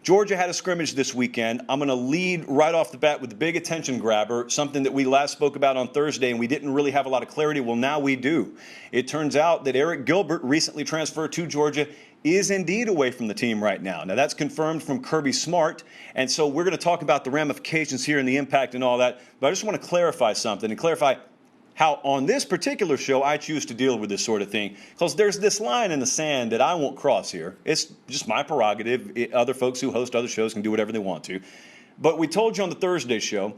Georgia had a scrimmage this weekend. I'm going to lead right off the bat with the big attention grabber, something that we last spoke about on Thursday, and we didn't really have a lot of clarity. Well, now we do. It turns out that Eric Gilbert, recently transferred to Georgia, is indeed away from the team right now. Now, that's confirmed from Kirby Smart, and so we're going to talk about the ramifications here and the impact and all that. But I just want to clarify something and clarify how on this particular show I choose to deal with this sort of thing, because there's this line in the sand that I won't cross here. It's just my prerogative. Other folks who host other shows can do whatever they want to. But we told you on the Thursday show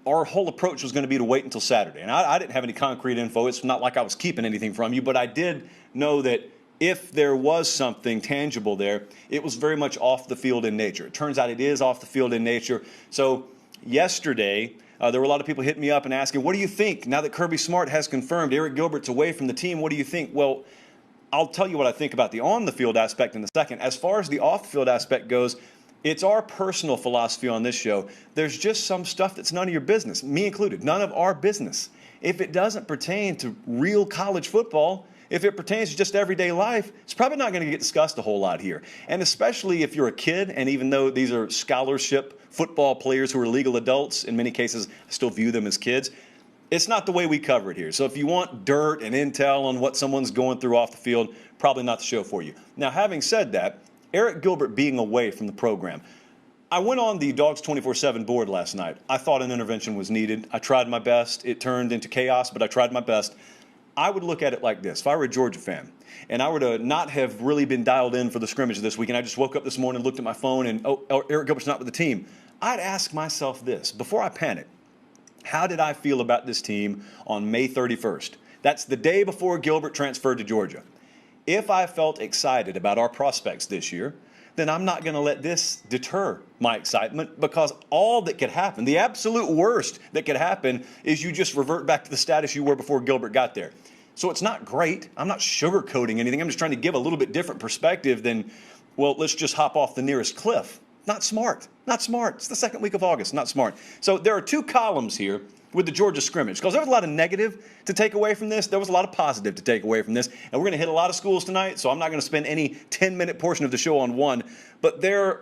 our whole approach was going to be to wait until Saturday. And I didn't have any concrete info. It's not like I was keeping anything from you, but I did know that if there was something tangible there, it was very much off the field in nature. It turns out it is off the field in nature. So yesterday, there were a lot of people hitting me up and asking, what do you think now that Kirby Smart has confirmed Eric Gilbert's away from the team? What do you think? Well, I'll tell you what I think about the on-the-field aspect in a second. As far as the off-the-field aspect goes, it's our personal philosophy on this show. There's just some stuff that's none of your business, me included, none of our business. If it doesn't pertain to real college football, if it pertains to just everyday life, it's probably not going to get discussed a whole lot here. And especially if you're a kid, and even though these are scholarship football players who are legal adults, in many cases I still view them as kids, it's not the way we cover it here. So if you want dirt and intel on what someone's going through off the field, probably not the show for you. Now, having said that, Eric Gilbert being away from the program, I went on the Dogs 24/7 board last night. I thought an intervention was needed. I tried my best. It turned into chaos, but I tried my best. I would look at it like this. If I were a Georgia fan and I were to not have really been dialed in for the scrimmage this week, and I just woke up this morning, looked at my phone, and, Eric Gilbert's not with the team, I'd ask myself this before I panic. How did I feel about this team on May 31st? That's the day before Gilbert transferred to Georgia. If I felt excited about our prospects this year, then I'm not going to let this deter my excitement, because all that could happen, the absolute worst that could happen, is you just revert back to the status you were before Gilbert got there. So it's not great. I'm not sugarcoating anything. I'm just trying to give a little bit different perspective than, well, let's just hop off the nearest cliff. Not smart. Not smart. It's the second week of August. Not smart. So there are two columns here with the Georgia scrimmage, because there was a lot of negative to take away from this. There was a lot of positive to take away from this. And we're going to hit a lot of schools tonight, so I'm not going to spend any 10-minute portion of the show on one. But there,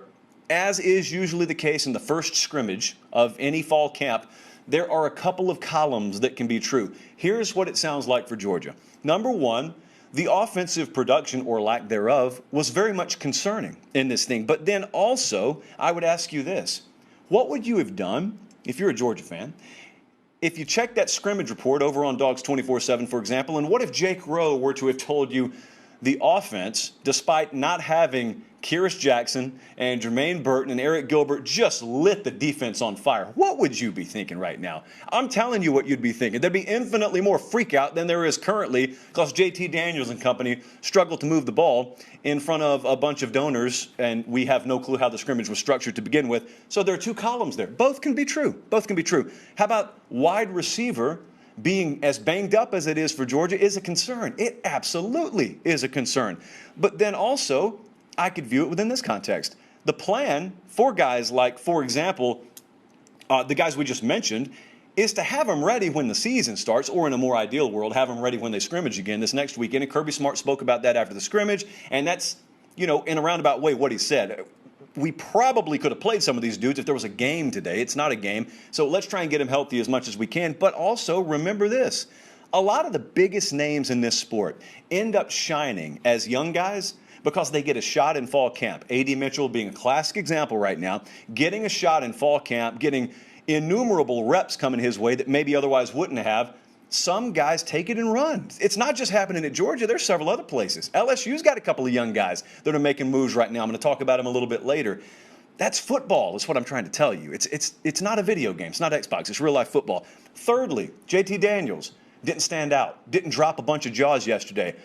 as is usually the case in the first scrimmage of any fall camp, there are a couple of columns that can be true. Here's what it sounds like for Georgia. Number one, the offensive production, or lack thereof, was very much concerning in this thing. But then also, I would ask you this. What would you have done, if you're a Georgia fan, if you check that scrimmage report over on Dogs 24/7, for example, and what if Jake Rowe were to have told you the offense, despite not having Kyrus Jackson and Jermaine Burton and Eric Gilbert, just lit the defense on fire? What would you be thinking right now? I'm telling you what you'd be thinking. There'd be infinitely more freak out than there is currently, because JT Daniels and company struggled to move the ball in front of a bunch of donors, and we have no clue how the scrimmage was structured to begin with. So there are two columns there. Both can be true. Both can be true. How about wide receiver being as banged up as it is for Georgia is a concern? It absolutely is a concern. But then also, I could view it within this context. The plan for guys like, for example, the guys we just mentioned, is to have them ready when the season starts, or in a more ideal world, have them ready when they scrimmage again this next weekend. And Kirby Smart spoke about that after the scrimmage, and that's, in a roundabout way, what he said. We probably could have played some of these dudes if there was a game today. It's not a game. So let's try and get them healthy as much as we can. But also remember this. A lot of the biggest names in this sport end up shining as young guys because they get a shot in fall camp. A.D. Mitchell being a classic example right now, getting a shot in fall camp, getting innumerable reps coming his way that maybe otherwise wouldn't have. Some guys take it and run. It's not just happening at Georgia. There's several other places. LSU's got a couple of young guys that are making moves right now. I'm going to talk about them a little bit later. That's football, is what I'm trying to tell you. It's not a video game. It's not Xbox. It's real-life football. Thirdly, JT Daniels didn't stand out, didn't drop a bunch of jaws yesterday.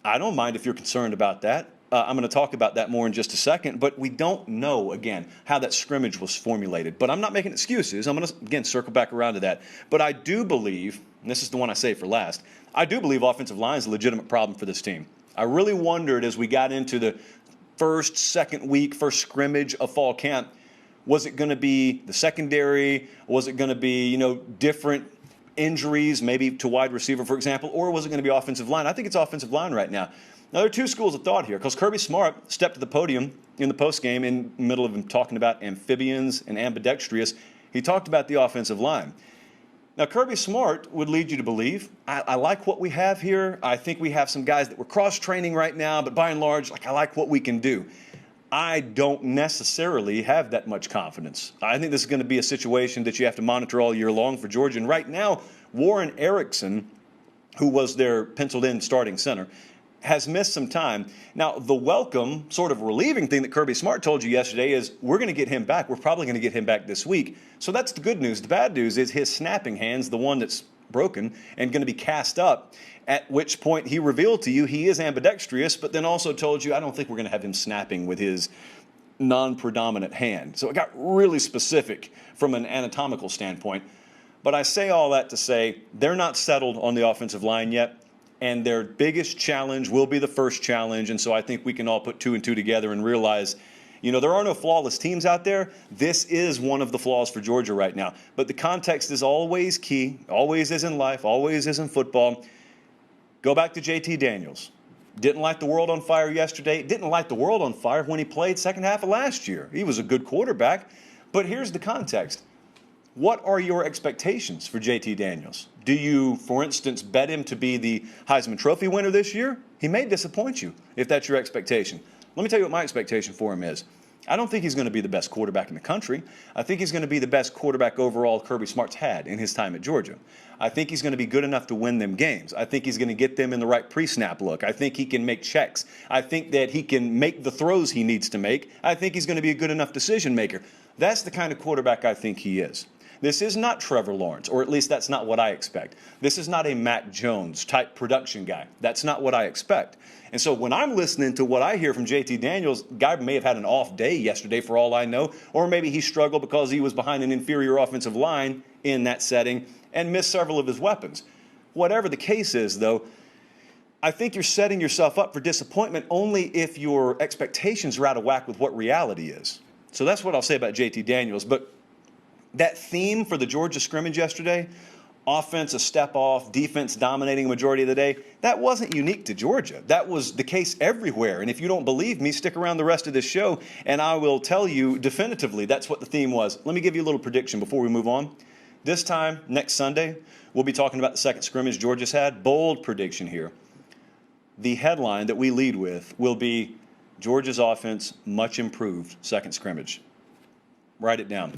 I don't mind if you're concerned about that. I'm going to talk about that more in just a second, but we don't know, again, how that scrimmage was formulated. But I'm not making excuses. I'm going to, again, circle back around to that. But I do believe, and this is the one I say for last, I do believe offensive line is a legitimate problem for this team. I really wondered as we got into the second week, first scrimmage of fall camp, was it going to be the secondary? Was it going to be, different injuries, maybe to wide receiver, for example, or was it going to be offensive line? I think it's offensive line right now. Now, there are two schools of thought here, because Kirby Smart stepped to the podium in the postgame in the middle of him talking about amphibians and ambidextrous. He talked about the offensive line. Now, Kirby Smart would lead you to believe, I like what we have here. I think we have some guys that we're cross-training right now, but by and large, I like what we can do. I don't necessarily have that much confidence. I think this is going to be a situation that you have to monitor all year long for Georgia. And right now, Warren Erickson, who was their penciled-in starting center, has missed some time. Now, the welcome, sort of relieving thing that Kirby Smart told you yesterday is we're going to get him back. We're probably going to get him back this week. So that's the good news. The bad news is his snapping hand's the one that's broken and going to be cast up, at which point he revealed to you he is ambidextrous, but then also told you, I don't think we're going to have him snapping with his non-predominant hand. So it got really specific from an anatomical standpoint. But I say all that to say they're not settled on the offensive line yet. And their biggest challenge will be the first challenge. And so I think we can all put two and two together and realize, there are no flawless teams out there. This is one of the flaws for Georgia right now. But the context is always key, always is in life, always is in football. Go back to JT Daniels. Didn't light the world on fire yesterday. Didn't light the world on fire when he played second half of last year. He was a good quarterback. But here's the context. What are your expectations for JT Daniels? Do you, for instance, bet him to be the Heisman Trophy winner this year? He may disappoint you if that's your expectation. Let me tell you what my expectation for him is. I don't think he's going to be the best quarterback in the country. I think he's going to be the best quarterback overall Kirby Smart's had in his time at Georgia. I think he's going to be good enough to win them games. I think he's going to get them in the right pre-snap look. I think he can make checks. I think that he can make the throws he needs to make. I think he's going to be a good enough decision maker. That's the kind of quarterback I think he is. This is not Trevor Lawrence, or at least that's not what I expect. This is not a Mac Jones type production guy. That's not what I expect. And so when I'm listening to what I hear from JT Daniels, guy may have had an off day yesterday for all I know, or maybe he struggled because he was behind an inferior offensive line in that setting and missed several of his weapons. Whatever the case is, though, I think you're setting yourself up for disappointment only if your expectations are out of whack with what reality is. So that's what I'll say about JT Daniels. But that theme for the Georgia scrimmage yesterday, offense a step off, defense dominating a majority of the day, that wasn't unique to Georgia. That was the case everywhere. And if you don't believe me, stick around the rest of this show, and I will tell you definitively that's what the theme was. Let me give you a little prediction before we move on. This time, next Sunday, we'll be talking about the second scrimmage Georgia's had. Bold prediction here. The headline that we lead with will be Georgia's offense much improved second scrimmage. Write it down.